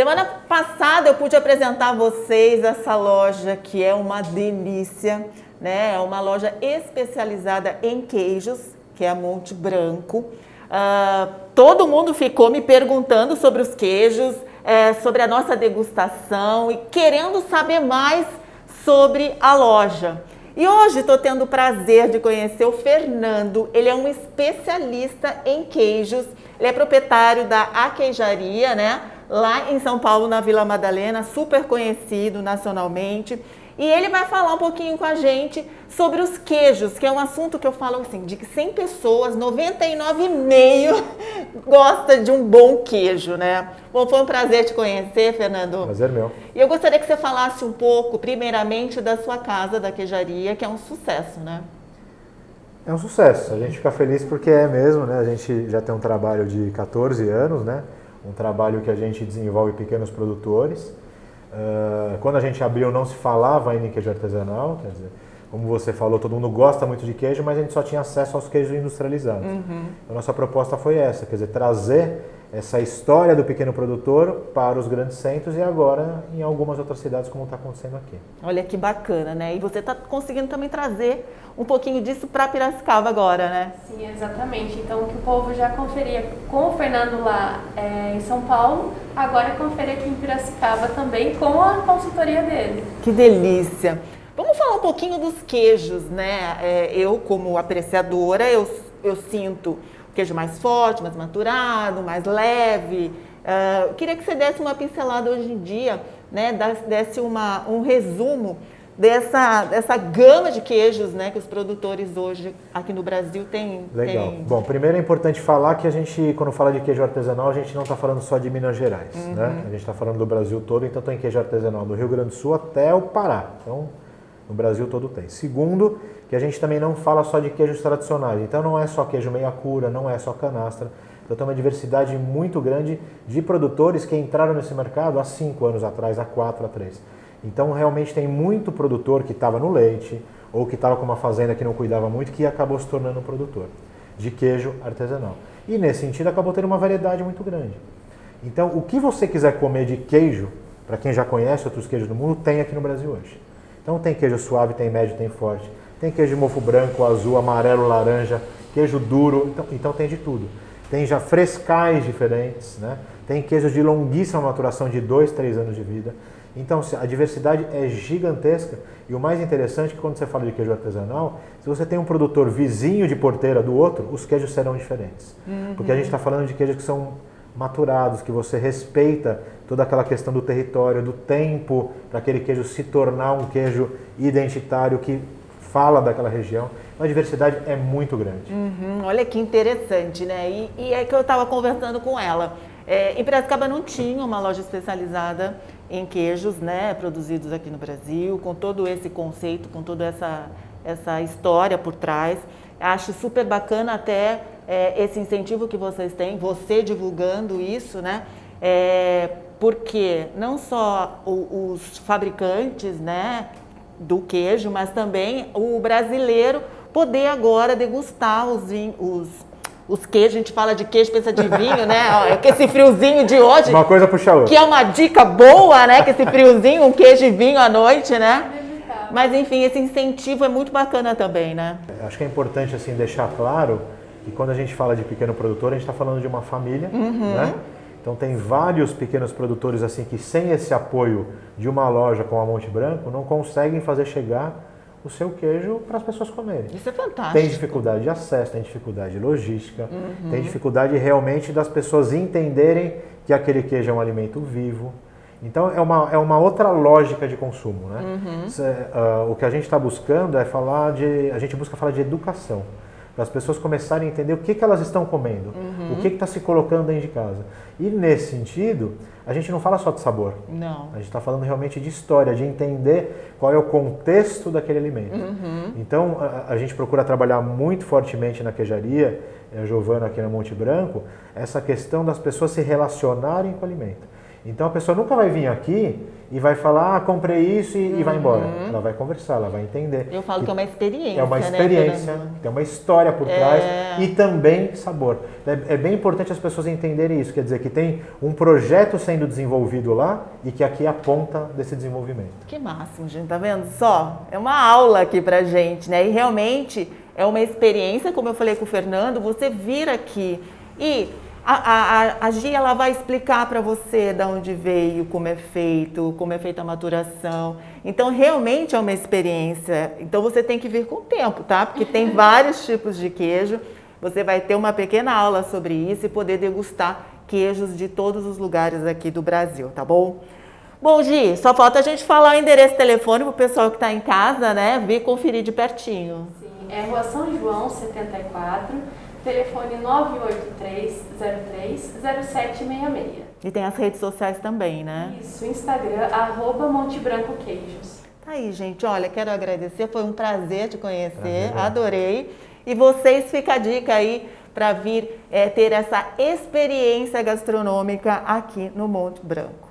Semana passada eu pude apresentar a vocês essa loja que é uma delícia, né? É uma loja especializada em queijos, que é a Monte Branco. Todo mundo ficou me perguntando sobre os queijos, sobre a nossa degustação e querendo saber mais sobre a loja. E hoje estou tendo o prazer de conhecer o Fernando. Ele é um especialista em queijos, ele é proprietário da Aqueijaria, né? Lá em São Paulo, na Vila Madalena, super conhecido nacionalmente. E ele vai falar um pouquinho com a gente sobre os queijos, que é um assunto que eu falo assim, de que 100 pessoas, 99,5 gosta de um bom queijo, né? Bom, foi um prazer te conhecer, Fernando. Prazer meu. E eu gostaria que você falasse um pouco, primeiramente, da sua casa, da queijaria, que é um sucesso, né? É um sucesso, a gente fica feliz porque é mesmo, né? A gente já tem um trabalho de 14 anos, né? Um trabalho que a gente desenvolve pequenos produtores. Quando a gente abriu não se falava ainda em queijo artesanal, quer dizer, como você falou, todo mundo gosta muito de queijo, mas a gente só tinha acesso aos queijos industrializados. A nossa proposta foi essa, quer dizer, trazer essa história do pequeno produtor para os grandes centros e agora em algumas outras cidades, como está acontecendo aqui. Olha que bacana, né? E você está conseguindo também trazer um pouquinho disso para Piracicaba agora, né? Sim, exatamente. Então, o que o povo já conferia com o Fernando lá em São Paulo, agora conferir aqui em Piracicaba também com a consultoria dele. Que delícia! Vamos falar um pouquinho dos queijos, né? Eu, como apreciadora, eu sinto o queijo mais forte, mais maturado, mais leve. Eu queria que você desse uma pincelada hoje em dia, né? Desse um resumo dessa gama de queijos, né, que os produtores hoje aqui no Brasil têm. Legal. Bom, primeiro é importante falar que a gente, quando fala de queijo artesanal, a gente não está falando só de Minas Gerais, né? A gente está falando do Brasil todo, então tem queijo artesanal do Rio Grande do Sul até o Pará. Então, no Brasil todo tem. Segundo, que a gente também não fala só de queijos tradicionais. Então não é só queijo meia cura, não é só canastra. Então tem uma diversidade muito grande de produtores que entraram nesse mercado há 5 anos atrás, há 4, há 3. Então realmente tem muito produtor que estava no leite ou que estava com uma fazenda que não cuidava muito que acabou se tornando um produtor de queijo artesanal. E nesse sentido acabou tendo uma variedade muito grande. Então o que você quiser comer de queijo, para quem já conhece outros queijos do mundo, tem aqui no Brasil hoje. Então tem queijo suave, tem médio, tem forte. Tem queijo de mofo branco, azul, amarelo, laranja, queijo duro, então tem de tudo. Tem já frescais diferentes, né? Tem queijos de longuíssima maturação de 2, 3 anos de vida. Então a diversidade é gigantesca e o mais interessante é que quando você fala de queijo artesanal, se você tem um produtor vizinho de porteira do outro, os queijos serão diferentes. Porque a gente está falando de queijos que são maturados, que você respeita toda aquela questão do território, do tempo, para aquele queijo se tornar um queijo identitário que fala daquela região. A diversidade é muito grande. Olha que interessante, né? E é que eu estava conversando com ela. Em Piracicaba não tinha uma loja especializada em queijos, né, produzidos aqui no Brasil, com todo esse conceito, com toda essa história por trás. Acho super bacana até esse incentivo que vocês têm, você divulgando isso, né? Porque não só os fabricantes, né, do queijo, mas também o brasileiro poder agora degustar os queijos. A gente fala de queijo, pensa de vinho, né? Que esse friozinho de hoje. Uma coisa puxa a outra. Que é uma dica boa, né? Que esse friozinho, um queijo e vinho à noite, né? Mas enfim, esse incentivo é muito bacana também, né? Acho que é importante assim deixar claro que quando a gente fala de pequeno produtor, a gente está falando de uma família, né? Então tem vários pequenos produtores assim que sem esse apoio de uma loja como a Monte Branco não conseguem fazer chegar o seu queijo para as pessoas comerem. Isso é fantástico. Tem dificuldade de acesso, tem dificuldade de logística, tem dificuldade realmente das pessoas entenderem que aquele queijo é um alimento vivo. Então é uma outra lógica de consumo, né? O que a gente está buscando é a gente busca falar de educação, para as pessoas começarem a entender o que elas estão comendo, o que está se colocando dentro de casa. E nesse sentido, a gente não fala só de sabor. Não. A gente está falando realmente de história, de entender qual é o contexto daquele alimento. Então, a gente procura trabalhar muito fortemente na queijaria, a Giovana aqui na Monte Branco, essa questão das pessoas se relacionarem com o alimento. Então a pessoa nunca vai vir aqui e vai falar, comprei isso e vai embora. Ela vai conversar, ela vai entender. Eu falo que é uma experiência. É uma experiência, né, tem uma história por trás e também sabor. É bem importante as pessoas entenderem isso, quer dizer que tem um projeto sendo desenvolvido lá e que aqui é a ponta desse desenvolvimento. Que máximo, gente, tá vendo só? É uma aula aqui pra gente, né? E realmente é uma experiência, como eu falei com o Fernando, você vir aqui e a Gia, ela vai explicar para você de onde veio, como é feita a maturação. Então, realmente é uma experiência. Então, você tem que vir com o tempo, tá? Porque tem vários tipos de queijo. Você vai ter uma pequena aula sobre isso e poder degustar queijos de todos os lugares aqui do Brasil, tá bom? Bom, Gi, só falta a gente falar o endereço de telefone para o pessoal que está em casa, né? Vir conferir de pertinho. Sim, é Rua São João, 74, telefone 983030766. E tem as redes sociais também, né? Isso, Instagram, @MonteBrancoQueijos. Tá aí, gente. Olha, quero agradecer, foi um prazer te conhecer, adorei. E vocês, fica a dica aí para vir ter essa experiência gastronômica aqui no Monte Branco.